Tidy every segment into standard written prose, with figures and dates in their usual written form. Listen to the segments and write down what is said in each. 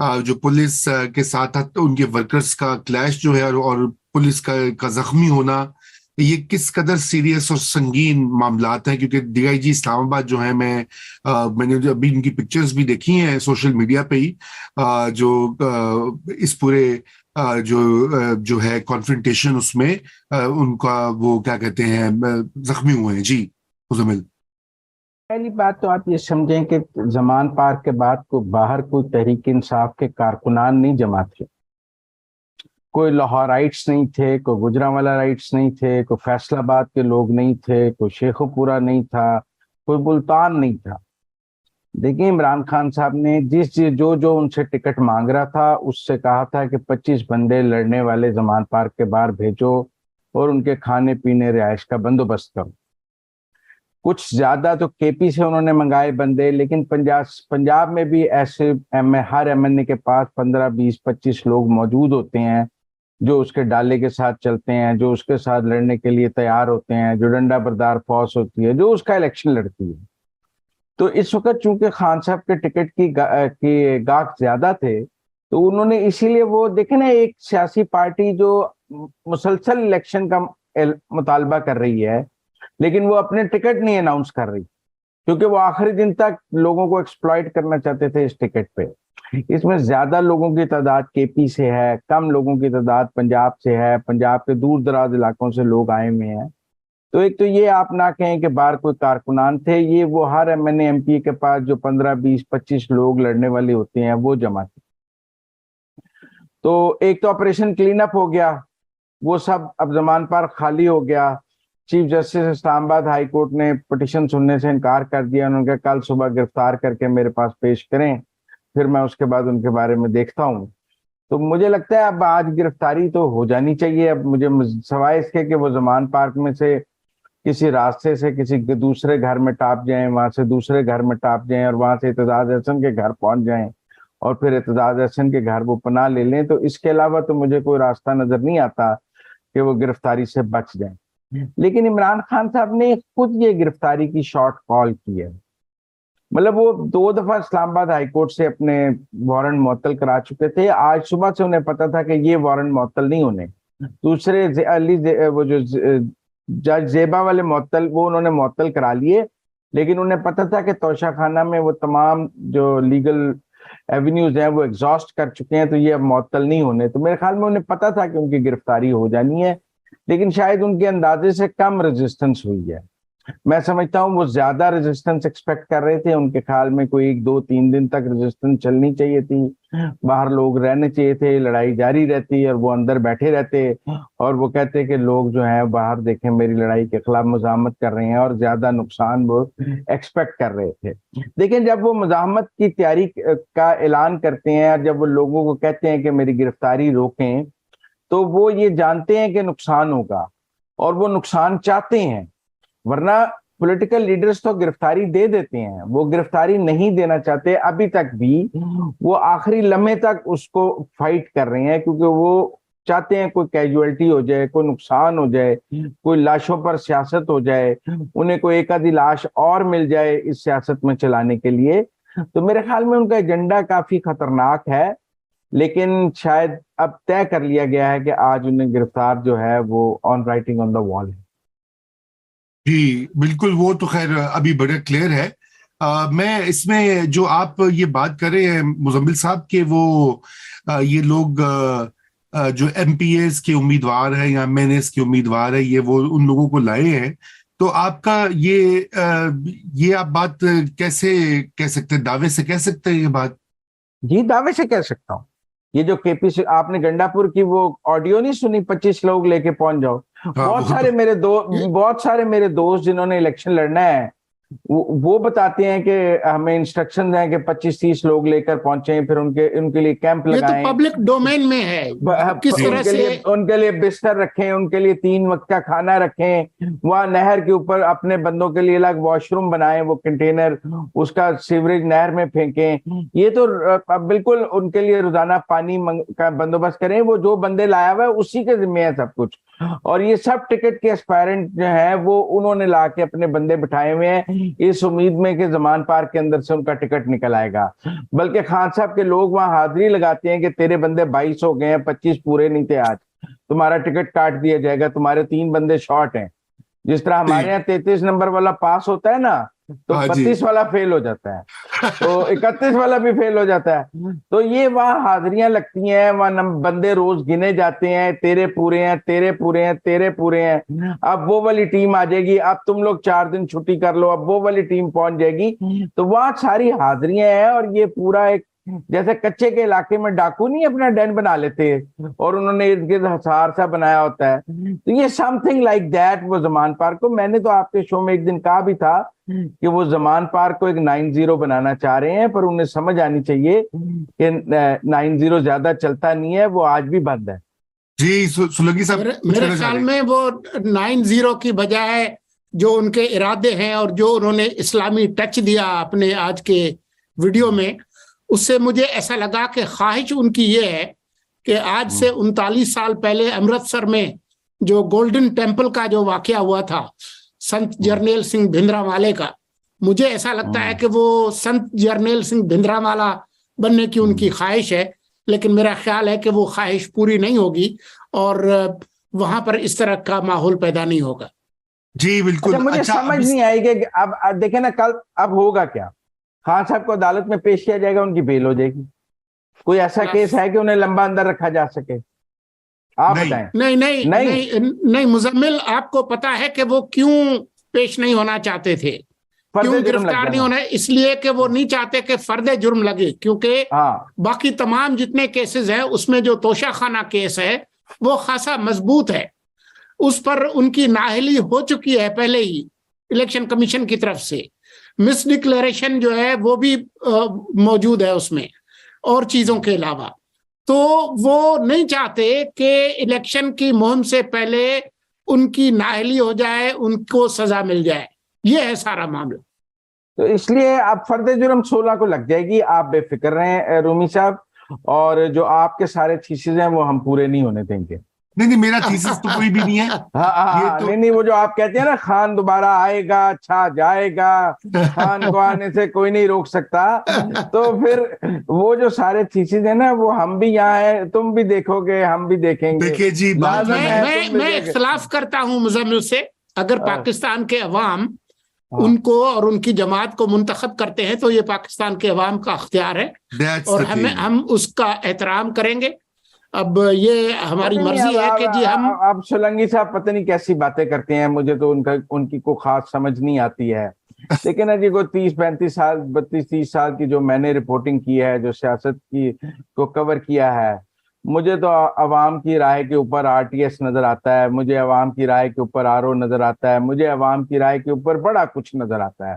जो पुलिस के साथ तो उनके वर्कर्स का क्लैश जो है, और पुलिस का जख्मी होना, ये किस कदर सीरियस और संगीन मामलात हैं। क्योंकि डीआईजी इस्लामाबाद जो है, मैंने जो अभी इनकी पिक्चर्स भी देखी हैं सोशल मीडिया पे ही, इस पूरे जो है कॉन्फ्रंटेशन, उसमें उनका वो क्या कहते हैं, जख्मी हुए हैं जी मुजम्मिल। पहली बात तो आप ये समझें कि जमान पार्क के बाद को बाहर कोई तहरीक इंसाफ के कारकुनान नहीं जमा थे। कोई लाहौराइट्स नहीं थे, कोई गुजरांवाला राइट्स नहीं थे, कोई फैसलाबाद के लोग नहीं थे, कोई शेखोपुरा नहीं था, कोई मुल्तान नहीं था। देखिए, इमरान खान साहब ने जो उनसे टिकट मांग रहा था उससे कहा था कि 25 बंदे लड़ने वाले जमान पार्क के बाहर भेजो और उनके खाने पीने रिहाइश का बंदोबस्त करो। कुछ ज्यादा तो केपी से उन्होंने मंगाए बंदे, लेकिन पंजाब में भी ऐसे हर एमएनए के पास 15, 20, 25 लोग मौजूद होते हैं जो उसके डाले के साथ चलते हैं, जो उसके साथ लड़ने के लिए तैयार होते हैं, जो डंडा बरदार फौज होती है, जो उसका इलेक्शन लड़ती है। तो इस वक्त चूंकि खान साहब के टिकट की गाहक ज्यादा थे, तो उन्होंने इसीलिए, वो देखे ना, एक सियासी पार्टी जो मुसलसल इलेक्शन का मुतालबा कर रही है लेकिन वो अपने टिकट नहीं अनाउंस कर रही, क्योंकि वो आखिरी दिन तक लोगों को एक्सप्लॉइट करना चाहते थे इस टिकट पे। इसमें ज्यादा लोगों की तादाद केपी से है, कम लोगों की तादाद पंजाब से है, पंजाब के दूर दराज इलाकों से लोग आए हुए हैं। तो एक तो ये आप ना कहें कि बाहर कोई कारकुनान थे, ये वो हर एमएनए एमपी के पास जो 15, 20, 25 लोग लड़ने वाले होते हैं वो जमा थे। तो एक तो ऑपरेशन क्लीन अप हो गया, वो सब अब जमान पर खाली हो गया। Chief justice Islamabad high court ने पिटीशन सुनने से इनकार कर दिया। उन्होंने कहा कल सुबह गिरफ्तार करके मेरे पास पेश करें, फिर मैं उसके बाद उनके बारे में देखता हूँ। तो मुझे लगता है अब आज गिरफ्तारी तो हो जानी चाहिए। अब मुझे सवाए इसके कि वो जमान पार्क में से किसी रास्ते से किसी दूसरे घर में टाप जाएं, वहां से दूसरे घर में टाप जाएं और वहां से एतजाज हसन के घर पहुंच जाएं और फिर एतजाज हसन के घर वो पनाह ले लें, तो इसके अलावा तो मुझे कोई रास्ता नजर नहीं आता कि वो गिरफ्तारी से बच जाएं। लेकिन इमरान खान साहब ने खुद ये गिरफ्तारी की शॉर्ट कॉल की है। मतलब वो 2 दफा इस्लामाबाद हाईकोर्ट से अपने वारंट मुअत्तल करा चुके थे। आज सुबह से उन्हें पता था कि ये वारंट मुअत्तल नहीं होने। दूसरे वो जो जज जेबा वाले मुअत्तल, वो उन्होंने मुअत्तल करा लिए, लेकिन उन्हें पता था कि तोशा खाना में वो तमाम जो लीगल एवेन्यूज हैं वो एग्जॉस्ट कर चुके हैं, तो ये अब मुअत्तल नहीं होने। तो मेरे ख्याल में उन्हें पता था कि उनकी गिरफ्तारी हो जानी है, लेकिन शायद उनके अंदाजे से कम रेजिस्टेंस हुई है। मैं समझता हूँ वो ज्यादा रेजिस्टेंस एक्सपेक्ट कर रहे थे। उनके ख्याल में कोई 1, 2, 3 दिन तक रेजिस्टेंस चलनी चाहिए थी, बाहर लोग रहने चाहिए थे, लड़ाई जारी रहती और वो अंदर बैठे रहते और वो कहते कि लोग जो हैं बाहर देखें मेरी लड़ाई के खिलाफ मुजाहमत कर रहे हैं, और ज्यादा नुकसान वो एक्सपेक्ट कर रहे थे। लेकिन जब वो मुजाहमत की तैयारी का ऐलान करते हैं और जब वो लोगों को कहते हैं कि मेरी गिरफ्तारी रोकें, तो वो ये जानते हैं कि नुकसान होगा और वो नुकसान चाहते हैं। वरना पॉलिटिकल लीडर्स तो गिरफ्तारी दे देते हैं, वो गिरफ्तारी नहीं देना चाहते। अभी तक भी वो आखिरी लम्हे तक उसको फाइट कर रहे हैं, क्योंकि वो चाहते हैं कोई कैजुअलिटी हो जाए, कोई नुकसान हो जाए, कोई लाशों पर सियासत हो जाए, उन्हें कोई एक आधी लाश और मिल जाए इस सियासत में चलाने के लिए। तो मेरे ख्याल में उनका एजेंडा काफी खतरनाक है, लेकिन शायद अब तय कर लिया गया है कि आज उन्हें गिरफ्तार जो है वो on writing on the wall है। जी बिल्कुल, वो तो खैर अभी बड़ा क्लियर है। मैं इसमें जो आप ये बात कर रहे हैं मुजम्मिल साहब के, वो ये लोग जो एमपीएस के उम्मीदवार हैं या एमएनएस के उम्मीदवार हैं, ये वो उन लोगों को लाए हैं। तो आपका ये आप बात कैसे कह सकते हैं, दावे से कह सकते हैं ये बात? जी, दावे से कह सकता हूँ। ये जो केपी से आपने गंडापुर की वो ऑडियो नहीं सुनी, 25 लोग लेके पहुंच जाओ। हाँ, बहुत सारे मेरे दोस्त जिन्होंने इलेक्शन लड़ना है, वो बताते हैं कि हमें इंस्ट्रक्शन हैं कि 25-30 लोग लेकर पहुंचे, फिर उनके लिए कैंप लगाएं। ये तो पब्लिक डोमेन में है। किस तरह से उनके लिए बिस्तर रखें, उनके लिए 3 वक्त का खाना रखें, वहां नहर के ऊपर अपने बंदों के लिए अलग वॉशरूम बनाएं, वो कंटेनर उसका सीवरेज नहर में फेंकें। ये तो बिल्कुल उनके लिए रोजाना पानी का बंदोबस्त करें। वो जो बंदे लाया हुआ है उसी के जिम्मे है सब कुछ। और ये सब टिकट के एस्पायरेंट जो है वो उन्होंने ला के अपने बंदे बिठाए हुए हैं इस उम्मीद में कि जमान पार्क के अंदर से उनका टिकट निकल आएगा। बल्कि खान साहब के लोग वहां हाजिरी लगाते हैं कि तेरे बंदे 22 हो गए हैं, 25 पूरे नहीं थे आज, तुम्हारा टिकट काट दिया जाएगा, तुम्हारे 3 बंदे शॉर्ट हैं। जिस तरह हमारे यहाँ 33 नंबर वाला पास होता है ना, तो 32 वाला फेल हो जाता है, तो 31 वाला भी फेल हो जाता है। तो ये वहां हाजिरियां लगती हैं, वहां बंदे रोज गिने जाते हैं, तेरे पूरे हैं, तेरे पूरे हैं, तेरे पूरे हैं। अब वो वाली टीम आ जाएगी, अब तुम लोग 4 दिन छुट्टी कर लो, अब वो वाली टीम पहुंच जाएगी। तो वहां सारी हाजिरियां हैं और ये पूरा एक जैसे कच्चे के इलाके में डाकू नहीं अपना डेन बना लेते और उन्होंने इर्द गिर्द हसार सा बनाया होता है, तो ये समथिंग लाइक दैट वो जमान पार्क को। मैंने तो आपके शो में एक दिन कहा भी था कि वो जमान पार्क को एक 9-0 बनाना चाह रहे हैं, पर उन्हें समझ आनी चाहिए कि 9-0 ज्यादा चलता नहीं है, वो आज भी बंद है। जी सोलंकी साहब, मेरे ख्याल में वो 9-0 की बजाय जो उनके इरादे हैं और जो उन्होंने इस्लामी टच दिया अपने आज के वीडियो में, उससे मुझे ऐसा लगा कि ख्वाहिश उनकी ये है कि आज से 39 साल पहले अमृतसर में जो गोल्डन टेम्पल का जो वाकया हुआ था संत जरनैल सिंह भिंद्रावाले का, मुझे ऐसा लगता है कि वो संत जरनैल सिंह भिंद्रावाला बनने की उनकी ख्वाहिश है, लेकिन मेरा ख्याल है कि वो ख्वाहिश पूरी नहीं होगी और वहां पर इस तरह का माहौल पैदा नहीं होगा। जी बिल्कुल। अच्छा, मुझे समझ नहीं आई कि अब देखे ना कल अब होगा क्या। खान साहब को अदालत में पेश किया जाएगा, उनकी बेल हो जाएगी। कोई ऐसा केस है कि उन्हें लंबा अंदर रखा जा सके? आप बताएं। नहीं नहीं नहीं नहीं, नहीं मुजम्मिल, आपको पता है कि वो क्यों पेश नहीं होना चाहते थे, क्यों गिरफ्तार नहीं होना? इसलिए कि वो नहीं चाहते कि फर्दे जुर्म लगे, क्योंकि बाकी तमाम जितने केसेस हैं उसमें जो तोशाखाना केस है वो खासा मजबूत है, उस पर उनकी नाअहली हो चुकी है पहले ही इलेक्शन कमीशन की तरफ से। मिस डिक्लेरेशन जो है वो भी मौजूद है उसमें और चीजों के अलावा। तो वो नहीं चाहते कि इलेक्शन की मुहिम से पहले उनकी नाअहली हो जाए, उनको सजा मिल जाए, ये है सारा मामला। तो इसलिए अब फर्दे जुर्म 16 को लग जाएगी, आप बेफिक्र रहें रूमी साहब, और जो आपके सारे थीसिस हैं वो हम पूरे नहीं होने देंगे। नहीं, मेरा थीसिस तो कोई भी नहीं है। तो... नहीं, वो जो आप कहते हैं ना खान दोबारा आएगा, छा जाएगा, खान को आने से कोई नहीं रोक सकता, तो फिर वो जो सारे थीसिस है ना वो हम भी यहाँ है, तुम भी देखोगे, हम भी देखेंगे। देखिए जी, मैं इख्तलाफ करता हूँ मुजम्मिल से। अगर पाकिस्तान के अवाम उनको और उनकी जमात को मुंतखब करते हैं तो ये पाकिस्तान के अवाम का अख्तियार है और हम उसका एहतराम करेंगे। अब ये हमारी मर्जी है कि जी हम अब सोलंकी साहब पता नहीं कैसी बातें करते हैं, मुझे तो उनकी को खास समझ नहीं आती है। लेकिन अजी को 30-35 साल 32-30 साल की जो मैंने रिपोर्टिंग की है, जो सियासत की को कवर किया है, मुझे तो अवाम की राय के ऊपर RTS नजर आता है, मुझे अवाम की राय के ऊपर RO नजर आता है, मुझे अवाम की राय के ऊपर बड़ा कुछ नजर आता है।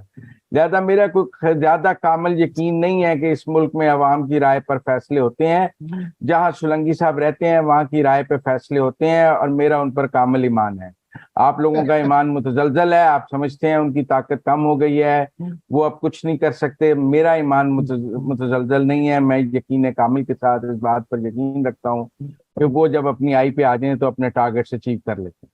ज्यादा मेरा कोई ज्यादा कामिल यकीन नहीं है कि इस मुल्क में अवाम की राय पर फैसले होते हैं। जहां सोलंकी साहब रहते हैं वहां की राय पर फैसले होते हैं और मेरा उन पर कामिल ईमान है। आप लोगों का ईमान मुतजलजल है, आप समझते हैं उनकी ताकत कम हो गई है, वो अब कुछ नहीं कर सकते। मेरा ईमान मुतजलजल नहीं है, मैं यकीन कामिल के साथ इस बात पर यकीन रखता हूँ कि वो जब अपनी आई पे आ जाए तो अपने टारगेट से अचीव कर लेते हैं।